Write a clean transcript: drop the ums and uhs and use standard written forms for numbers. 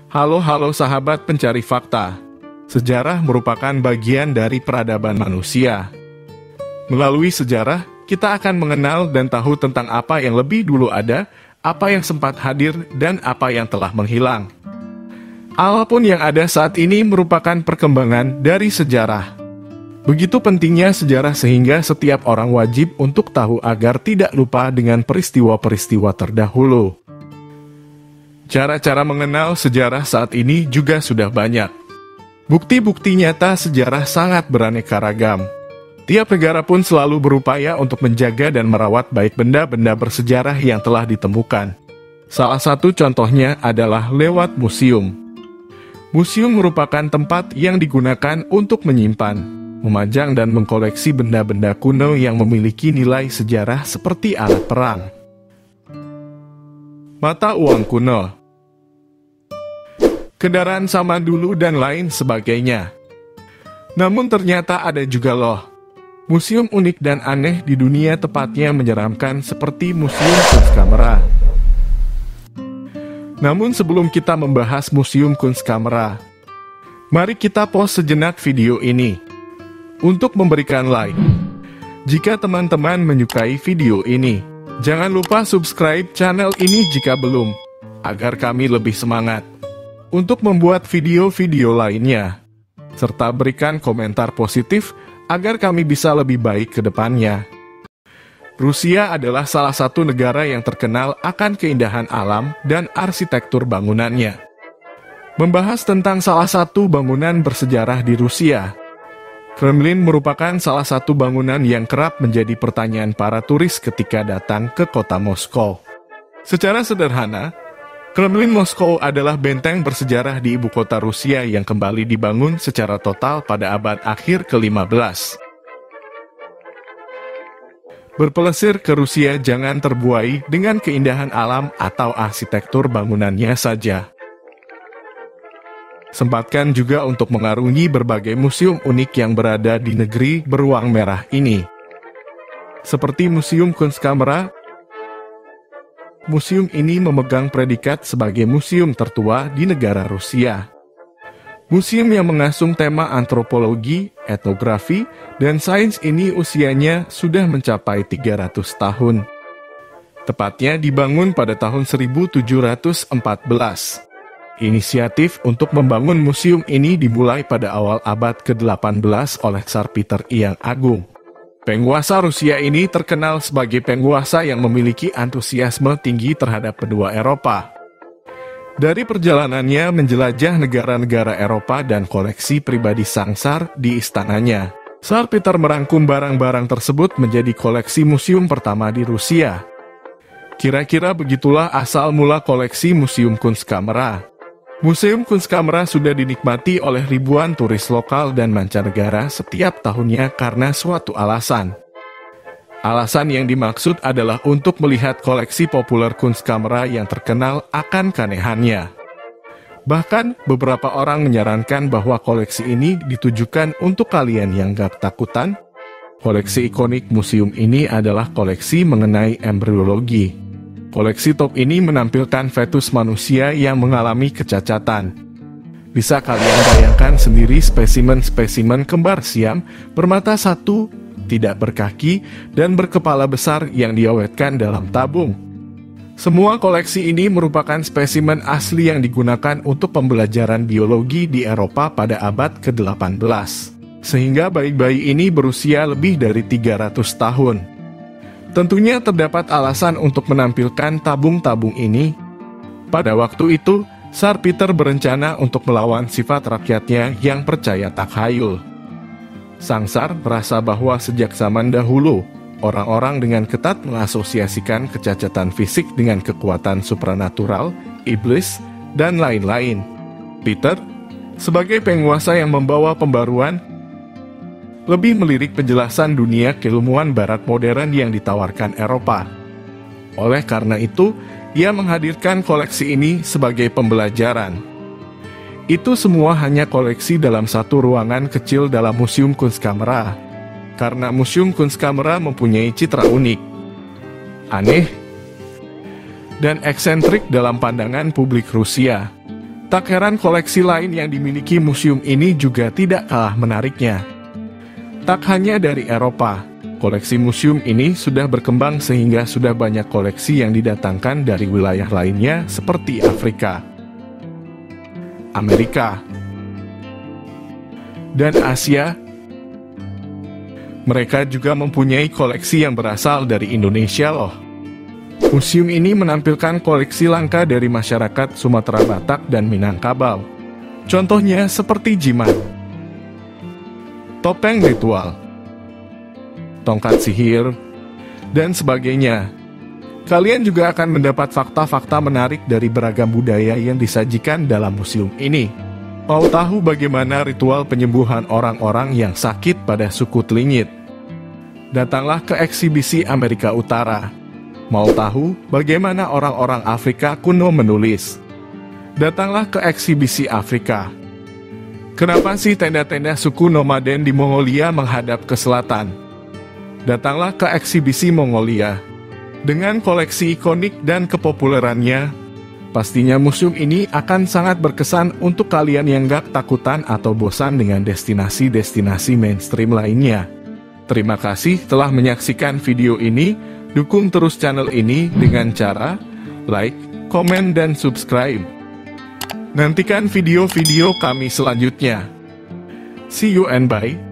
Halo sahabat pencari fakta. Sejarah merupakan bagian dari peradaban manusia. Melalui sejarah, kita akan mengenal dan tahu tentang apa yang lebih dulu ada, apa yang sempat hadir, dan apa yang telah menghilang. Apapun yang ada saat ini merupakan perkembangan dari sejarah. Begitu pentingnya sejarah sehingga setiap orang wajib untuk tahu agar tidak lupa dengan peristiwa-peristiwa terdahulu. Cara-cara mengenal sejarah saat ini juga sudah banyak. Bukti-bukti nyata sejarah sangat beraneka ragam. Tiap negara pun selalu berupaya untuk menjaga dan merawat baik benda-benda bersejarah yang telah ditemukan. Salah satu contohnya adalah lewat museum. Museum merupakan tempat yang digunakan untuk menyimpan, memajang dan mengkoleksi benda-benda kuno yang memiliki nilai sejarah seperti alat perang. Mata uang kuno, kendaraan zaman dulu dan lain sebagainya. Namun ternyata ada juga loh museum unik dan aneh di dunia, tepatnya menyeramkan seperti Museum Kunstkamera. Namun sebelum kita membahas Museum Kunstkamera, mari kita pause sejenak video ini untuk memberikan like. Jika teman-teman menyukai video ini, jangan lupa subscribe channel ini jika belum, agar kami lebih semangat untuk membuat video-video lainnya, serta berikan komentar positif agar kami bisa lebih baik ke depannya. Rusia adalah salah satu negara yang terkenal akan keindahan alam dan arsitektur bangunannya. Membahas tentang salah satu bangunan bersejarah di Rusia, Kremlin merupakan salah satu bangunan yang kerap menjadi pertanyaan para turis ketika datang ke kota Moskow. Secara sederhana, Kremlin Moskow adalah benteng bersejarah di ibu kota Rusia yang kembali dibangun secara total pada abad akhir ke-15. Berpelesir ke Rusia jangan terbuai dengan keindahan alam atau arsitektur bangunannya saja. Sempatkan juga untuk mengarungi berbagai museum unik yang berada di negeri beruang merah ini. Seperti Museum Kunstkamera, museum ini memegang predikat sebagai museum tertua di negara Rusia. Museum yang mengusung tema antropologi, etnografi, dan sains ini usianya sudah mencapai 300 tahun. Tepatnya dibangun pada tahun 1714. Inisiatif untuk membangun museum ini dimulai pada awal abad ke-18 oleh Tsar Peter yang Agung. Penguasa Rusia ini terkenal sebagai penguasa yang memiliki antusiasme tinggi terhadap benua Eropa. Dari perjalanannya menjelajah negara-negara Eropa dan koleksi pribadi sang Tsar di istananya, Tsar Peter merangkum barang-barang tersebut menjadi koleksi museum pertama di Rusia. Kira-kira begitulah asal mula koleksi Museum Kunstkamera. Museum Kunstkamera sudah dinikmati oleh ribuan turis lokal dan mancanegara setiap tahunnya karena suatu alasan. Alasan yang dimaksud adalah untuk melihat koleksi populer Kunstkamera yang terkenal akan keanehannya. Bahkan, beberapa orang menyarankan bahwa koleksi ini ditujukan untuk kalian yang gak takutan. Koleksi ikonik museum ini adalah koleksi mengenai embriologi. Koleksi top ini menampilkan fetus manusia yang mengalami kecacatan. Bisa kalian bayangkan sendiri spesimen-spesimen kembar siam bermata satu, tidak berkaki, dan berkepala besar yang diawetkan dalam tabung. Semua koleksi ini merupakan spesimen asli yang digunakan untuk pembelajaran biologi di Eropa pada abad ke-18. Sehingga bayi-bayi ini berusia lebih dari 300 tahun. Tentunya terdapat alasan untuk menampilkan tabung-tabung ini. Pada waktu itu, Tsar Peter berencana untuk melawan sifat rakyatnya yang percaya takhayul. Sang Tsar merasa bahwa sejak zaman dahulu, orang-orang dengan ketat mengasosiasikan kecacatan fisik dengan kekuatan supranatural, iblis, dan lain-lain. Peter, sebagai penguasa yang membawa pembaruan, lebih melirik penjelasan dunia keilmuan barat modern yang ditawarkan Eropa. Oleh karena itu, ia menghadirkan koleksi ini sebagai pembelajaran. Itu semua hanya koleksi dalam satu ruangan kecil dalam Museum Kunstkamera. Karena Museum Kunstkamera mempunyai citra unik, aneh, dan eksentrik dalam pandangan publik Rusia. Tak heran koleksi lain yang dimiliki museum ini juga tidak kalah menariknya. Tak hanya dari Eropa, koleksi museum ini sudah berkembang sehingga sudah banyak koleksi yang didatangkan dari wilayah lainnya seperti Afrika, Amerika, dan Asia. Mereka juga mempunyai koleksi yang berasal dari Indonesia loh. Museum ini menampilkan koleksi langka dari masyarakat Sumatera Batak dan Minangkabau. Contohnya seperti jimat, topeng ritual, tongkat sihir, dan sebagainya. Kalian juga akan mendapat fakta-fakta menarik dari beragam budaya yang disajikan dalam museum ini. Mau tahu bagaimana ritual penyembuhan orang-orang yang sakit pada suku Tlingit? Datanglah ke eksibisi Amerika Utara. Mau tahu bagaimana orang-orang Afrika kuno menulis? Datanglah ke eksibisi Afrika. Kenapa sih tenda-tenda suku nomaden di Mongolia menghadap ke selatan? Datanglah ke eksibisi Mongolia. Dengan koleksi ikonik dan kepopulerannya, pastinya museum ini akan sangat berkesan untuk kalian yang gak takutan atau bosan dengan destinasi-destinasi mainstream lainnya. Terima kasih telah menyaksikan video ini. Dukung terus channel ini dengan cara like, komen, dan subscribe. Nantikan video-video kami selanjutnya. See you and bye.